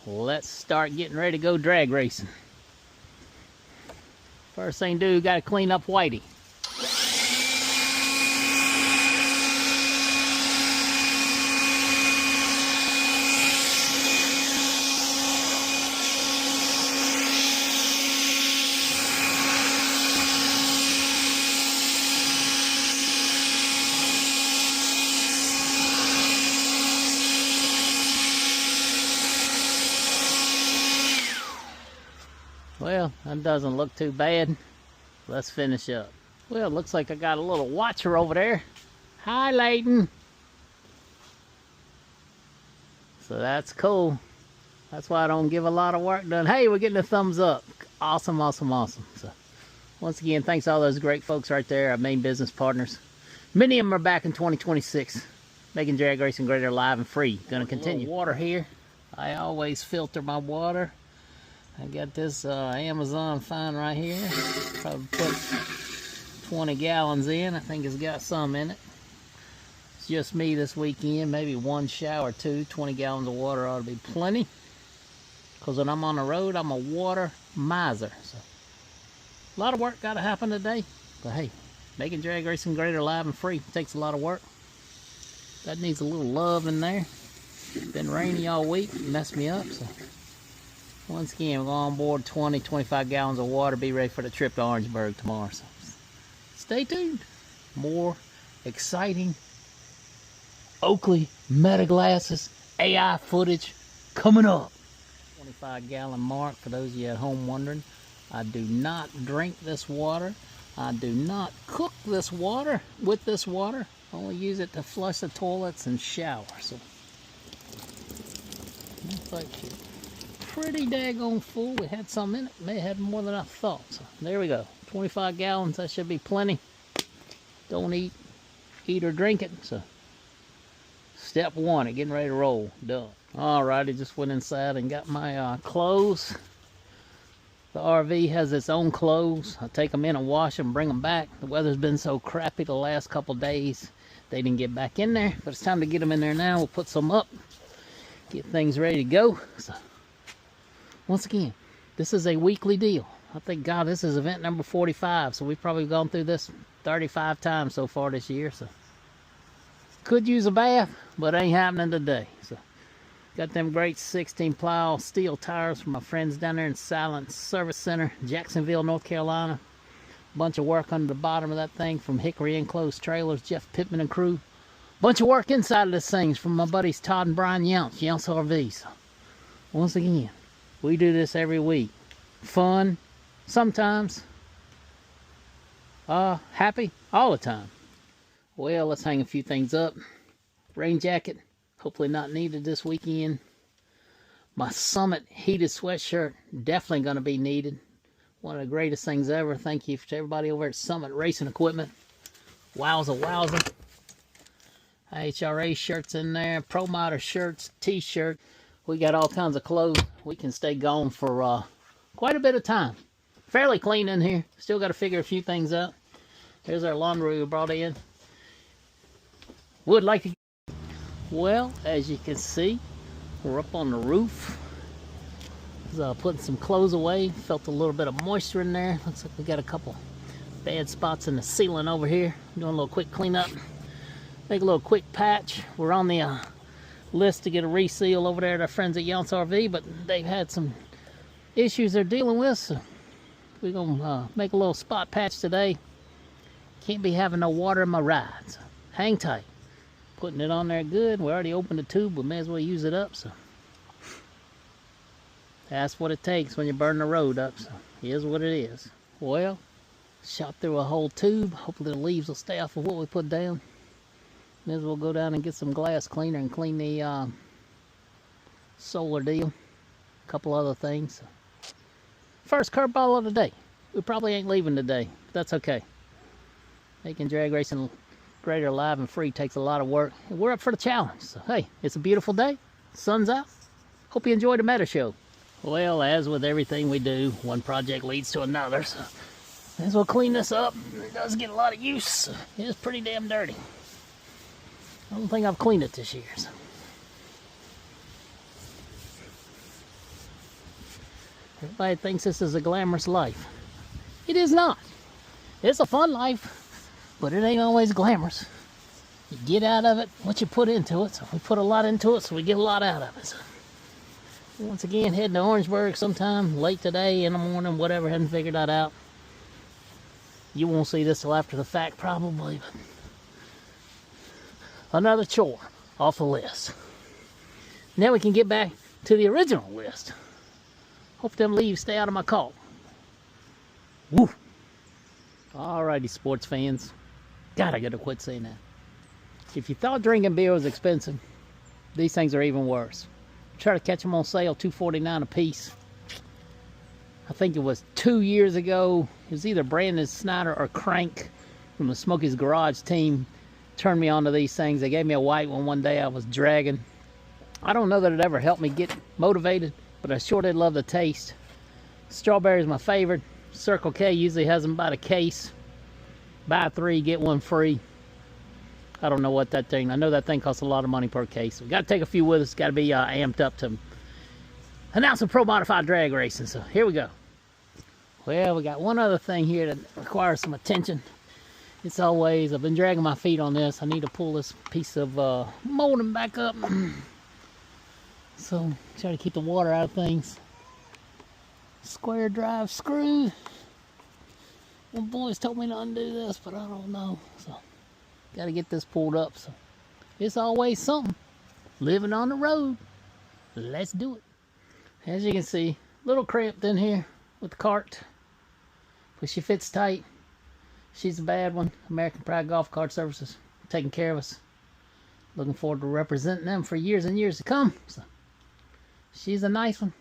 let's start getting ready to go drag racing. First thing to do, got to clean up Whitey. Well, that doesn't look too bad. Let's finish up. Well, it looks like I got a little watcher over there highlighting. So that's cool. That's why I don't give a lot of work done. Hey, we're getting a thumbs up. Awesome, awesome, awesome. So once again, thanks to all those great folks right there, our main business partners. Many of them are back in 2026, making drag racing greater, live and free. Gonna continue. Water here. I always filter my water. I got this Amazon fine right here. Probably put 20 gallons in. I think it's got some in it. It's just me this weekend. Maybe one shower or two. 20 gallons of water ought to be plenty. Because when I'm on the road, I'm a water miser. So, a lot of work got to happen today. But hey, making drag racing greater, live and free takes a lot of work. That needs a little love in there. It's been rainy all week. Messed me up. So. Once again, we're going on board 20-25 gallons of water. Be ready for the trip to Orangeburg tomorrow. So stay tuned. More exciting Oakley Meta Glasses AI footage coming up. 25 gallon mark for those of you at home wondering. I do not drink this water. I do not cook this water with this water. I only use it to flush the toilets and shower. So looks like pretty daggone full. We had some in it. May have had more than I thought. So there we go. 25 gallons. That should be plenty. Don't eat or drink it. So step one of getting ready to roll. Done. Alrighty, just went inside and got my clothes. The RV has its own clothes. I take them in and wash them, bring them back. The weather's been so crappy the last couple days. They didn't get back in there, but it's time to get them in there now. We'll put some up. Get things ready to go. So once again, this is a weekly deal. I think, God, this is event number 45, so we've probably gone through this 35 times so far this year. So could use a bath, but ain't happening today. So got them great 16-plow steel tires from my friends down there in Silent Service Center, Jacksonville, North Carolina. Bunch of work under the bottom of that thing from Hickory Enclosed Trailers, Jeff Pittman and crew. Bunch of work inside of this thing from my buddies Todd and Brian Younce, Younce RV. So once again, we do this every week. Fun, sometimes. Happy, all the time. Well, let's hang a few things up. Rain jacket, hopefully not needed this weekend. My Summit heated sweatshirt, definitely going to be needed. One of the greatest things ever. Thank you to everybody over at Summit Racing Equipment. Wowza, wowza. HRA shirts in there, ProMods shirts, t-shirt. We got all kinds of clothes. We can stay gone for quite a bit of time. Fairly clean in here. Still got to figure a few things out. There's our laundry we brought in. Would like to... Well, as you can see, we're up on the roof. Putting some clothes away. Felt a little bit of moisture in there. Looks like we got a couple bad spots in the ceiling over here. Doing a little quick cleanup. Make a little quick patch. We're on the list to get a reseal over there at our friends at Younce RV, but they've had some issues they're dealing with, so we're gonna make a little spot patch today. Can't be having no water in my rides. Hang tight. Putting it on there good. We already opened the tube, we may as well use it up. So that's what it takes when you burn the road up. So here's what it is. Well, shot through a whole tube. Hopefully the leaves will stay off of what we put down. May as well go down and get some glass cleaner and clean the solar deal. A couple other things. First curveball of the day. We probably ain't leaving today, but that's okay. Making drag racing greater, live and free takes a lot of work. And we're up for the challenge. So hey, it's a beautiful day. Sun's out. Hope you enjoyed the Meta Show. Well, as with everything we do, one project leads to another. So may as well clean this up. It does get a lot of use. So it is pretty damn dirty. I don't think I've cleaned it this year. So Everybody thinks this is a glamorous life. It is not. It's a fun life, but it ain't always glamorous. You get out of it what you put into it. So we put a lot into it, so we get a lot out of it. So once again, heading to Orangeburg sometime late today, in the morning, whatever. Hadn't figured that out. You won't see this till after the fact, probably. But another chore off the list. Now we can get back to the original list. Hope them leaves stay out of my call. Woo! Alrighty, sports fans. God, I gotta quit saying that. If you thought drinking beer was expensive, these things are even worse. Try to catch them on sale, $2.49 a piece. I think it was 2 years ago. It was either Brandon Snyder or Crank from the Smokey's Garage team turned me onto these things. They gave me a white one day I was dragging. I don't know that it ever helped me get motivated, but I sure did love the taste. Strawberry is my favorite. Circle K usually has them by the case. Buy 3, get 1 free. I don't know what that thing, I know that thing costs a lot of money per case. So we got to take a few with us. Got to be amped up to announce some pro modified drag racing. So here we go. Well, we got one other thing here that requires some attention. It's always, I've been dragging my feet on this. I need to pull this piece of molding back up. So try to keep the water out of things. Square drive screw. One boys told me to undo this, but I don't know. So got to get this pulled up. So it's always something. Living on the road. Let's do it. As you can see, a little cramped in here with the cart, but she fits tight. She's a bad one. American Pride Golf Cart Services taking care of us. Looking forward to representing them for years and years to come. So she's a nice one.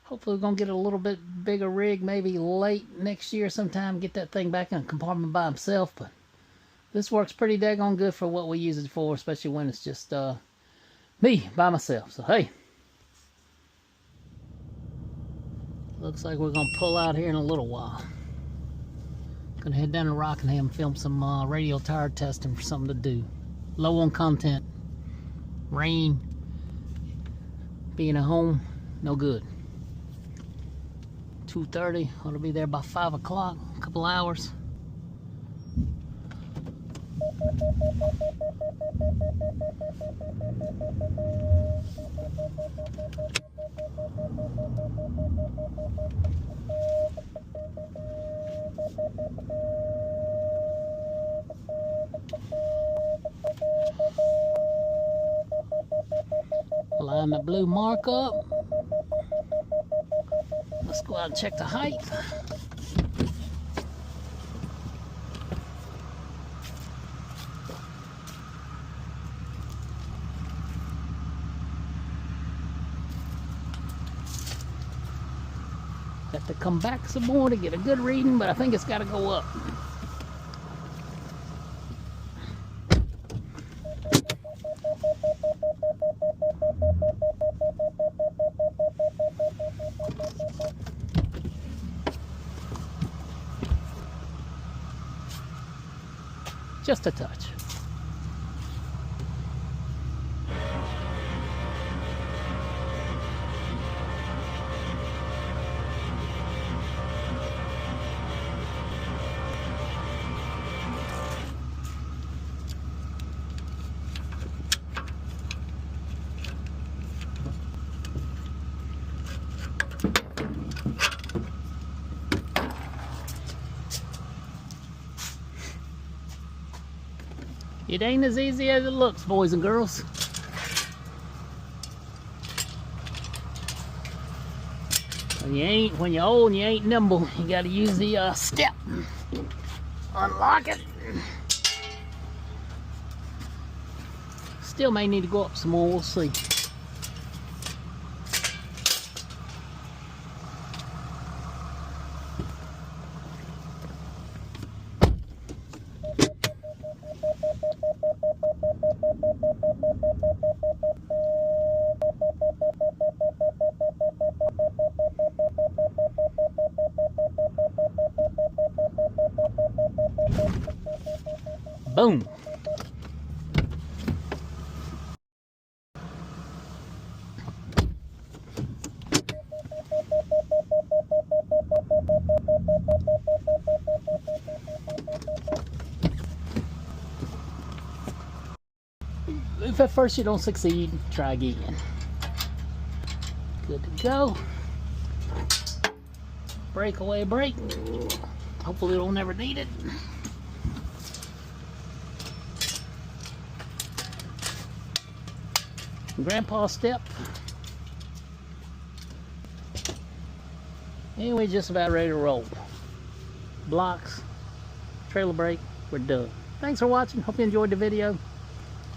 Hopefully we're going to get a little bit bigger rig, maybe late next year sometime, get that thing back in a compartment by himself. But this works pretty daggone good for what we use it for, especially when it's just me by myself. So hey, looks like we're going to pull out here in a little while. Going to head down to Rockingham, film some radial tire testing for something to do. Low on content. Rain. Being at home, no good. 2:30, ought to be there by 5 o'clock, a couple hours. Line the blue mark up. Let's go out and check the height. Got to come back some more to get a good reading, but I think it's got to go up. Just a touch. It ain't as easy as it looks, boys and girls. When you're old and you ain't nimble, you gotta use the step. Unlock it. Still may need to go up some more, we'll see. Boom. If at first you don't succeed, try again. Good to go. Breakaway brake. Hopefully we'll never need it. Grandpa step. And we're just about ready to roll. Blocks, trailer brake, we're done. Thanks for watching. Hope you enjoyed the video.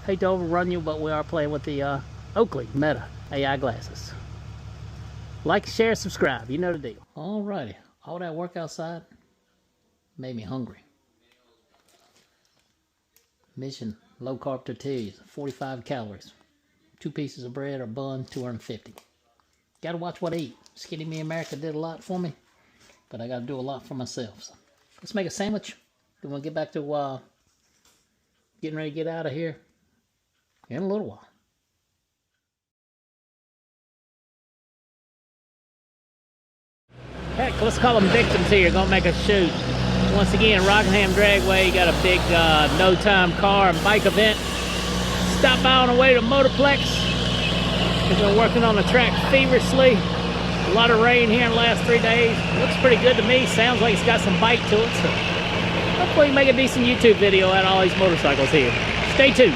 Hate to overrun you, but we are playing with the Oakley Meta AI glasses. Like, share, subscribe. You know the deal. Alrighty. All that work outside made me hungry. Mission low carb tortillas, 45 calories. 2 pieces of bread or bun, 250. Gotta watch what I eat. Skinny Me America did a lot for me, but I gotta do a lot for myself. So let's make a sandwich. Then we'll get back to getting ready to get out of here in a little while. Heck, let's call them victims here. Gonna make a shoot. Once again, Rockingham Dragway. You got a big no time car and bike event. Stop by on the way to Motorplex. We've been working on the track feverishly. A lot of rain here in the last 3 days. Looks pretty good to me. Sounds like it's got some bite to it. So hopefully make a decent YouTube video out of all these motorcycles here. Stay tuned.